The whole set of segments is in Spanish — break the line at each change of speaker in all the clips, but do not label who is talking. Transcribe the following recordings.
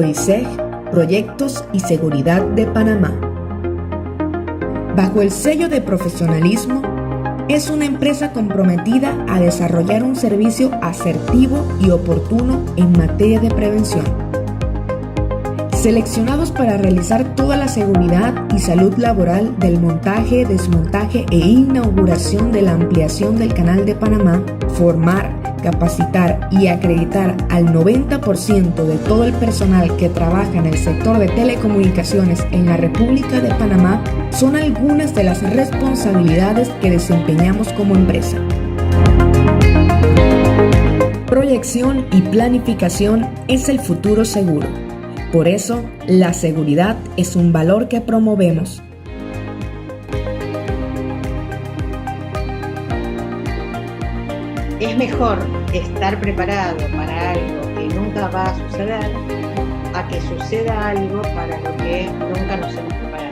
PROISEG, Proyectos y Seguridad de Panamá. Bajo el sello de profesionalismo, es una empresa comprometida a desarrollar un servicio asertivo y oportuno en materia de prevención. Seleccionados para realizar toda la seguridad y salud laboral del montaje, desmontaje e inauguración de la ampliación del Canal de Panamá, formar, capacitar y acreditar al 90% de todo el personal que trabaja en el sector de telecomunicaciones en la República de Panamá son algunas de las responsabilidades que desempeñamos como empresa. Proyección y planificación es el futuro seguro. Por eso, la seguridad es un valor que promovemos.
Es mejor estar preparado para algo que nunca va a suceder a que suceda algo para lo que nunca nos hemos preparado.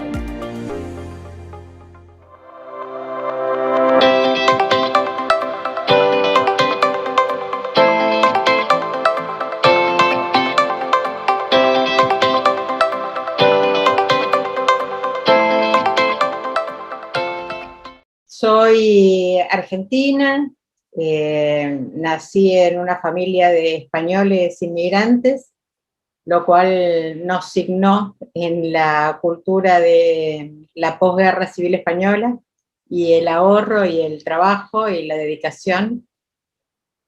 Soy argentina. Nací en una familia de españoles inmigrantes, lo cual nos signó en la cultura de la posguerra civil española y el ahorro y el trabajo y la dedicación.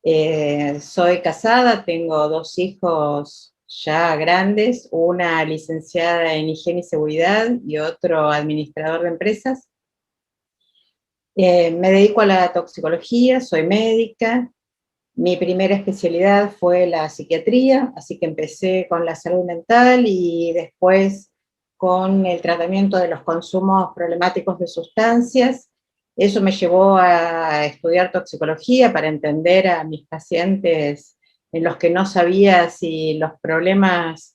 Soy casada, tengo 2 hijos ya grandes, una licenciada en higiene y seguridad y otro administrador de empresas. Me dedico a la toxicología, soy médica. Mi primera especialidad fue la psiquiatría, así que empecé con la salud mental y después con el tratamiento de los consumos problemáticos de sustancias. Eso me llevó a estudiar toxicología para entender a mis pacientes en los que no sabía si los problemas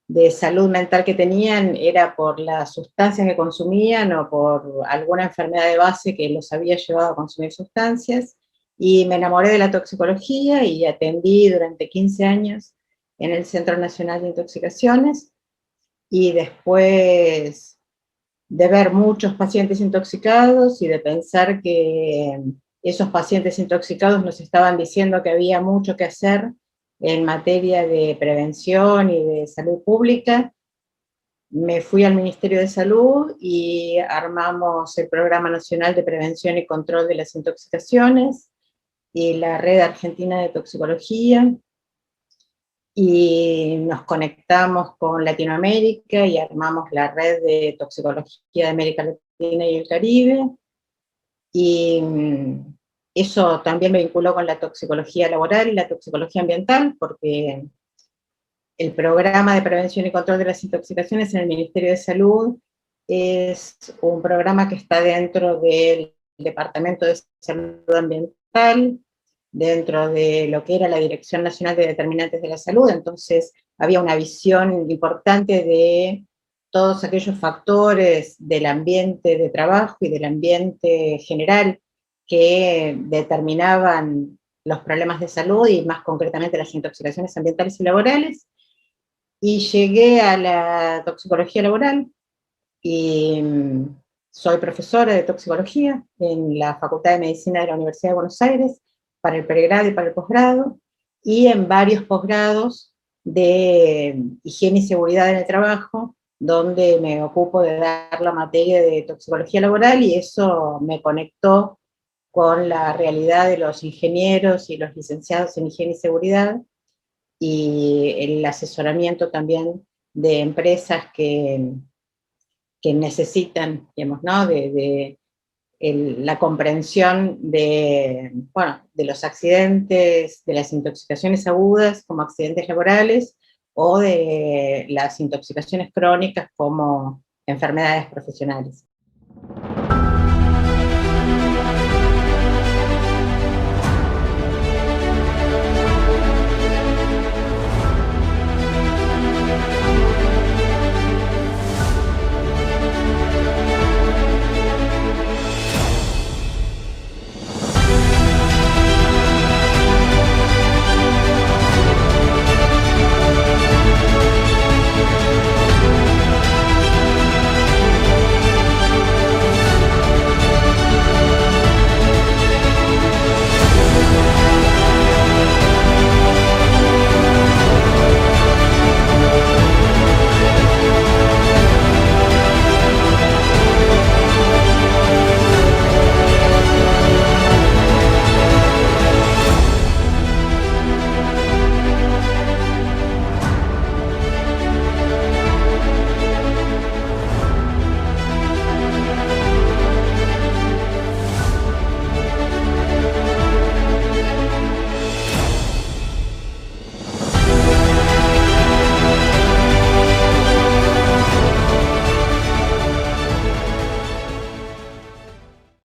de salud mental que tenían era por las sustancias que consumían o por alguna enfermedad de base que los había llevado a consumir sustancias, y me enamoré de la toxicología y atendí durante 15 años en el Centro Nacional de Intoxicaciones, y después de ver muchos pacientes intoxicados y de pensar que esos pacientes intoxicados nos estaban diciendo que había mucho que hacer en materia de prevención y de salud pública, me fui al Ministerio de Salud y armamos el Programa Nacional de Prevención y Control de las Intoxicaciones y la Red Argentina de Toxicología, y nos conectamos con Latinoamérica y armamos la Red de Toxicología de América Latina y el Caribe, y eso también me vinculó con la toxicología laboral y la toxicología ambiental, porque el programa de prevención y control de las intoxicaciones en el Ministerio de Salud es un programa que está dentro del Departamento de Salud Ambiental, dentro de lo que era la Dirección Nacional de Determinantes de la Salud. Entonces había una visión importante de todos aquellos factores del ambiente de trabajo y del ambiente general que determinaban los problemas de salud y más concretamente las intoxicaciones ambientales y laborales. Y llegué a la toxicología laboral y soy profesora de toxicología en la Facultad de Medicina de la Universidad de Buenos Aires para el pregrado y para el posgrado, y en varios posgrados de higiene y seguridad en el trabajo, donde me ocupo de dar la materia de toxicología laboral, y eso me conectó con la realidad de los ingenieros y los licenciados en higiene y seguridad, y el asesoramiento también de empresas que necesitan, digamos, ¿no?, la comprensión de los accidentes, de las intoxicaciones agudas como accidentes laborales, o de las intoxicaciones crónicas como enfermedades profesionales.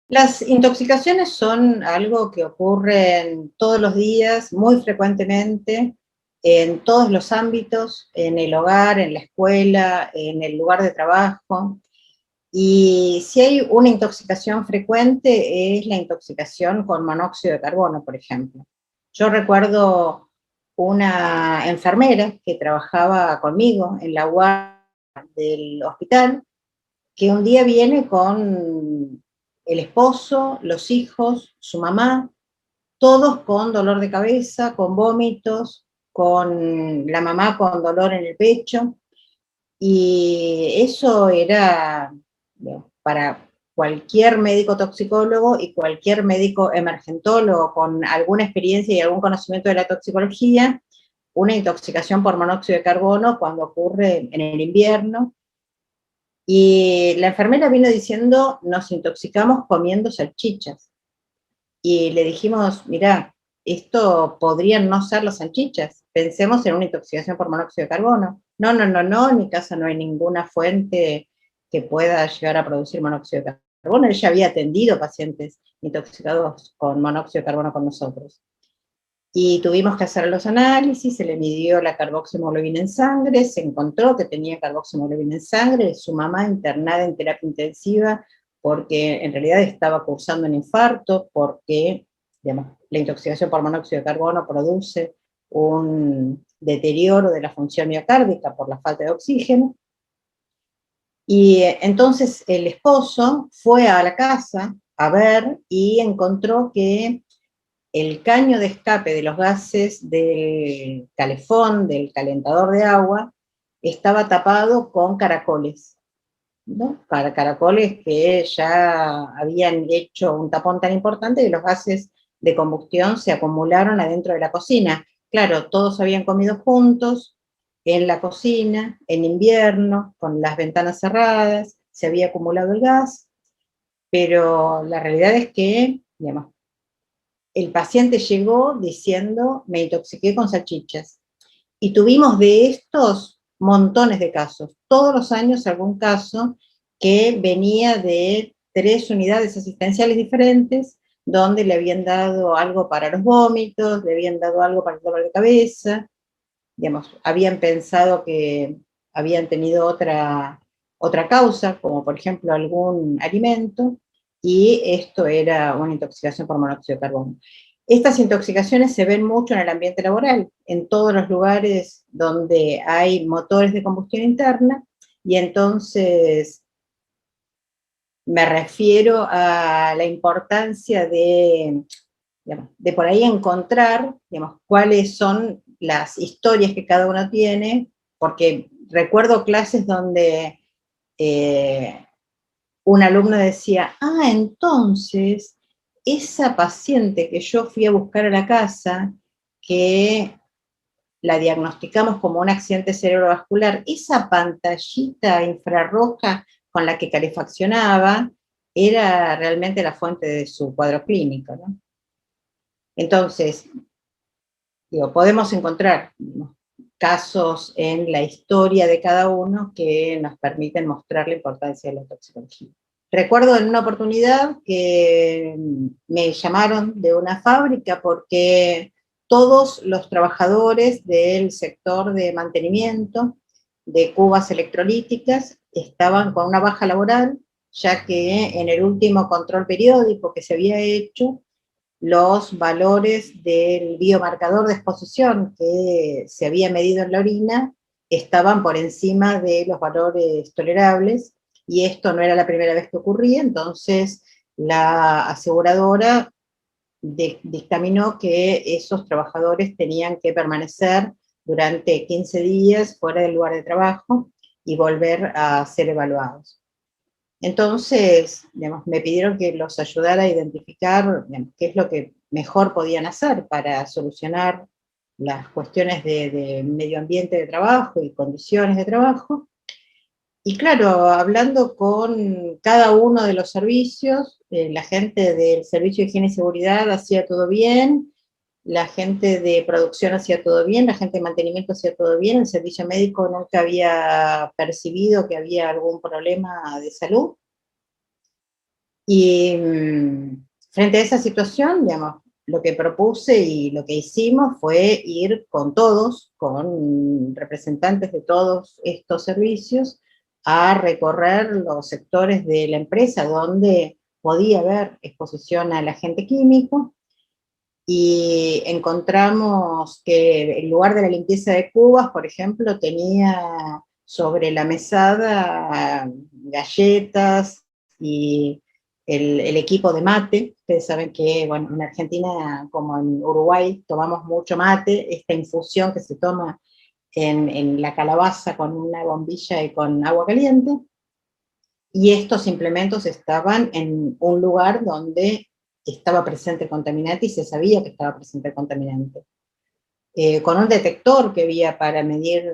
Las intoxicaciones son algo que ocurren todos los días, muy frecuentemente, en todos los ámbitos, en el hogar, en la escuela, en el lugar de trabajo. Y si hay una intoxicación frecuente es la intoxicación con monóxido de carbono, por ejemplo. Yo recuerdo una enfermera que trabajaba conmigo en la guardia del hospital, que un día viene con el esposo, los hijos, su mamá, todos con dolor de cabeza, con vómitos, con la mamá con dolor en el pecho, y eso era, digamos, para cualquier médico toxicólogo y cualquier médico emergentólogo con alguna experiencia y algún conocimiento de la toxicología, una intoxicación por monóxido de carbono cuando ocurre en el invierno. Y la enfermera vino diciendo, nos intoxicamos comiendo salchichas. Y le dijimos, mirá, esto podrían no ser las salchichas, pensemos en una intoxicación por monóxido de carbono. No, no, no, no, en mi casa no hay ninguna fuente que pueda llegar a producir monóxido de carbono. Ella había atendido pacientes intoxicados con monóxido de carbono con nosotros. Y tuvimos que hacer los análisis, se le midió la carboxiemoglobina en sangre, se encontró que tenía carboxiemoglobina en sangre, su mamá internada en terapia intensiva porque en realidad estaba cursando un infarto, porque digamos, la intoxicación por monóxido de carbono produce un deterioro de la función miocárdica por la falta de oxígeno. Y entonces el esposo fue a la casa a ver y encontró que el caño de escape de los gases del calefón, del calentador de agua, estaba tapado con caracoles, ¿no? Caracoles que ya habían hecho un tapón tan importante que los gases de combustión se acumularon adentro de la cocina. Claro, todos habían comido juntos en la cocina, en invierno, con las ventanas cerradas, se había acumulado el gas, pero la realidad es que, digamos, el paciente llegó diciendo, me intoxiqué con salchichas. Y tuvimos de estos montones de casos, todos los años algún caso que venía de 3 unidades asistenciales diferentes, donde le habían dado algo para los vómitos, le habían dado algo para el dolor de cabeza, digamos, habían pensado que habían tenido otra causa, como por ejemplo algún alimento, y esto era una intoxicación por monóxido de carbono. Estas intoxicaciones se ven mucho en el ambiente laboral, en todos los lugares donde hay motores de combustión interna, y entonces me refiero a la importancia digamos, de por ahí encontrar, digamos, cuáles son las historias que cada uno tiene, porque recuerdo clases donde un alumno decía, entonces, esa paciente que yo fui a buscar a la casa, que la diagnosticamos como un accidente cerebrovascular, esa pantallita infrarroja con la que calefaccionaba, era realmente la fuente de su cuadro clínico, ¿no? Entonces, digo, podemos encontrar, ¿no?, casos en la historia de cada uno que nos permiten mostrar la importancia de la toxicología. Recuerdo en una oportunidad que me llamaron de una fábrica porque todos los trabajadores del sector de mantenimiento de cubas electrolíticas estaban con una baja laboral, ya que en el último control periódico que se había hecho, los valores del biomarcador de exposición que se había medido en la orina estaban por encima de los valores tolerables, y esto no era la primera vez que ocurría, entonces la aseguradora dictaminó que esos trabajadores tenían que permanecer durante 15 días fuera del lugar de trabajo y volver a ser evaluados. Entonces, digamos, me pidieron que los ayudara a identificar, digamos, qué es lo que mejor podían hacer para solucionar las cuestiones de medio ambiente de trabajo y condiciones de trabajo. Y claro, hablando con cada uno de los servicios, la gente del Servicio de Higiene y Seguridad hacía todo bien, la gente de producción hacía todo bien, la gente de mantenimiento hacía todo bien, el servicio médico nunca había percibido que había algún problema de salud. Y frente a esa situación, digamos, lo que propuse y lo que hicimos fue ir con todos, con representantes de todos estos servicios, a recorrer los sectores de la empresa donde podía haber exposición al agente químico, y encontramos que el lugar de la limpieza de cubas, por ejemplo, tenía sobre la mesada galletas y el equipo de mate. Ustedes saben que, bueno, en Argentina, como en Uruguay, tomamos mucho mate, esta infusión que se toma en la calabaza con una bombilla y con agua caliente, y estos implementos estaban en un lugar donde estaba presente el contaminante y se sabía que estaba presente el contaminante. Con un detector que había para medir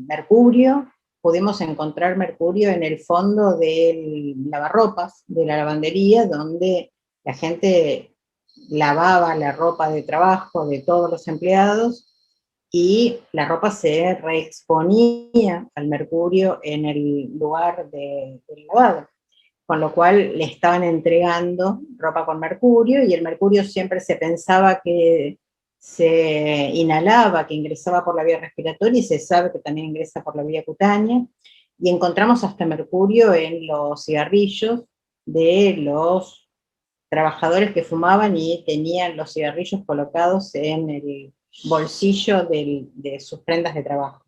mercurio, pudimos encontrar mercurio en el fondo del lavarropas, de la lavandería, donde la gente lavaba la ropa de trabajo de todos los empleados, y la ropa se reexponía al mercurio en el lugar del lavado, con lo cual le estaban entregando ropa con mercurio, y el mercurio siempre se pensaba que se inhalaba, que ingresaba por la vía respiratoria, y se sabe que también ingresa por la vía cutánea, y encontramos hasta mercurio en los cigarrillos de los trabajadores que fumaban y tenían los cigarrillos colocados en el bolsillo de sus prendas de trabajo.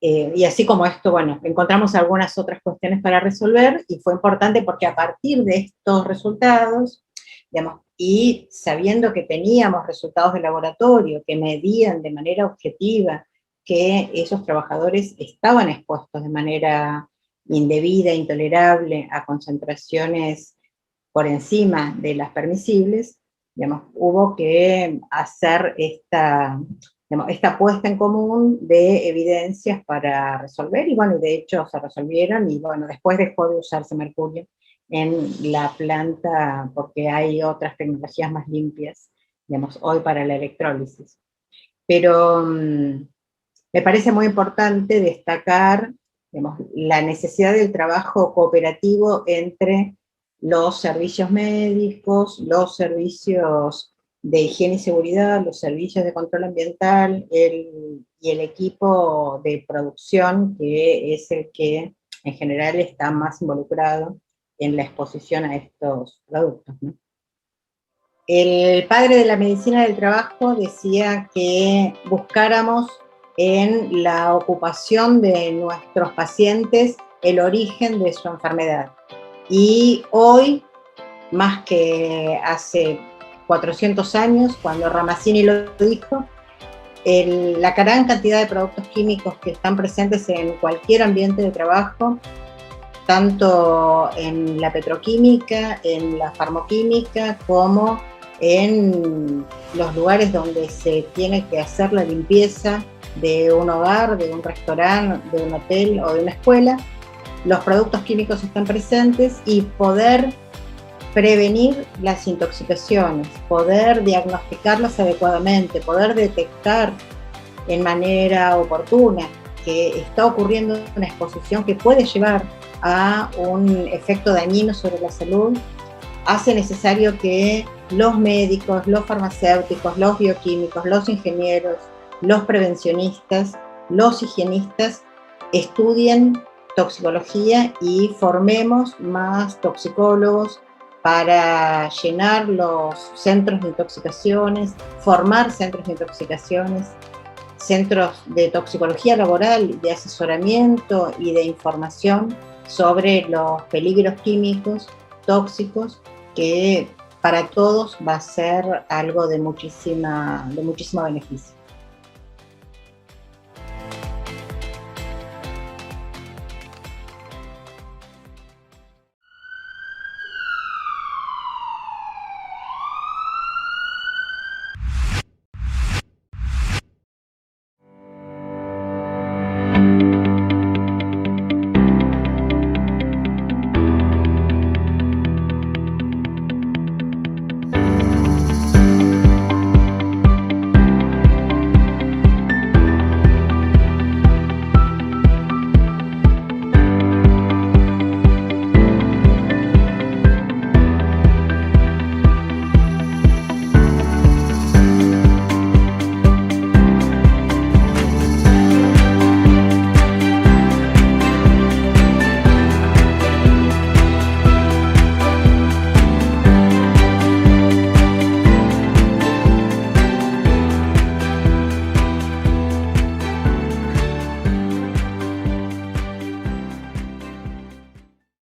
Y así como esto, bueno, encontramos algunas otras cuestiones para resolver, y fue importante porque a partir de estos resultados, digamos, y sabiendo que teníamos resultados de laboratorio que medían de manera objetiva que esos trabajadores estaban expuestos de manera indebida, intolerable, a concentraciones por encima de las permisibles, digamos, hubo que hacer esta puesta en común de evidencias para resolver, y bueno, de hecho se resolvieron, y bueno, después dejó de usarse mercurio en la planta porque hay otras tecnologías más limpias, digamos, hoy para la electrólisis. Pero me parece muy importante destacar, digamos, la necesidad del trabajo cooperativo entre los servicios médicos, los servicios de higiene y seguridad, los servicios de control ambiental y el equipo de producción, que es el que en general está más involucrado en la exposición a estos productos, ¿no? El padre de la medicina del trabajo decía que buscáramos en la ocupación de nuestros pacientes el origen de su enfermedad. Y hoy, más que hace 400 años, cuando Ramazzini lo dijo, la gran cantidad de productos químicos que están presentes en cualquier ambiente de trabajo, tanto en la petroquímica, en la farmoquímica, como en los lugares donde se tiene que hacer la limpieza de un hogar, de un restaurante, de un hotel o de una escuela, los productos químicos están presentes, y poder prevenir las intoxicaciones, poder diagnosticarlas adecuadamente, poder detectar en manera oportuna que está ocurriendo una exposición que puede llevar a un efecto dañino sobre la salud, hace necesario que los médicos, los farmacéuticos, los bioquímicos, los ingenieros, los prevencionistas, los higienistas estudien toxicología y formemos más toxicólogos para llenar los centros de intoxicaciones, formar centros de intoxicaciones, centros de toxicología laboral, de asesoramiento y de información sobre los peligros químicos tóxicos, que para todos va a ser algo de muchísimo beneficio.